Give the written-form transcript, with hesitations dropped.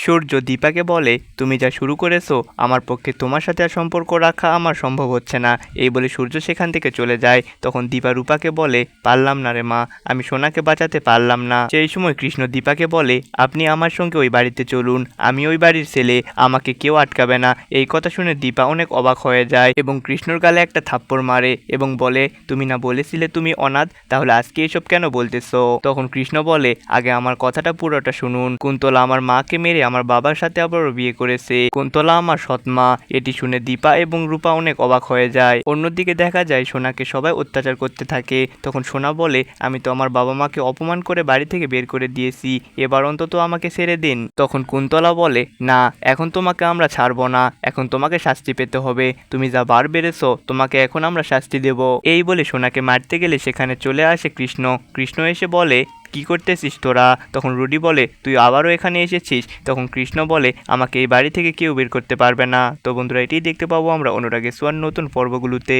সূর্য দীপাকে বলে, তুমি যা শুরু করেছো আমার পক্ষে তোমার সাথে আর সম্পর্ক রাখা আমার সম্ভব হচ্ছে না। এই বলে সূর্য সেখান থেকে চলে যায়। তখন দীপা রূপাকে বলে, পারলাম না রে মা, আমি সোনাকে বাঁচাতে পারলাম না। সেই সময় কৃষ্ণ দীপাকে বলে, আপনি আমার সঙ্গে ওই বাড়িতে চলুন, আমি ওই বাড়ির ছেলে, আমাকে কেউ আটকাবে না। এই কথা শুনে দীপা অনেক অবাক হয়ে যায় এবং কৃষ্ণর গালে একটা থাপ্পড় মারে এবং বলে, তুমি না বলেছিলে তুমি অনাথ, তাহলে আজকে এসব কেন বলতেছো? তখন কৃষ্ণ বলে, আগে আমার কথাটা পুরোটা শুনুন। কুন্তলা আমার মাকে মেরে আমার বাবার সাথে আবারও বিয়ে করেছে। কুন্তলা আমার সৎমা। এটি শুনে দীপা এবং রূপা অনেক অবাক হয়ে যায়। অন্যদিকে দেখা যায় সোনাকে সবাই অত্যাচার করতে থাকে। তখন সোনা বলে, আমি তো আমার বাবা মাকে অপমান করে বাড়ি থেকে বের করে দিয়েছি, এবার অন্তত আমাকে ছেড়ে দিন। তখন কুন্তলা বলে, না, এখন তোমাকে আমরা ছাড়বো না, এখন তোমাকে শাস্তি পেতে হবে। তুমি যা বার বেড়েছো, তোমাকে এখন আমরা শাস্তি দেব। এই বলে সোনাকে মারতে গেলে সেখানে চলে আসে কৃষ্ণ। কৃষ্ণ এসে বলে, কি করতেছিস তোরা? তখন রুডি বলে, তুই আবারও এখানে এসেছিস? তখন কৃষ্ণ বলে, আমাকে এই বাড়ি থেকে কেউ বের করতে পারবে না। তো বন্ধুরা, এটাই দেখতে পাবো আমরা অনুরাগের ছোঁয়ার নতুন পর্বগুলোতে।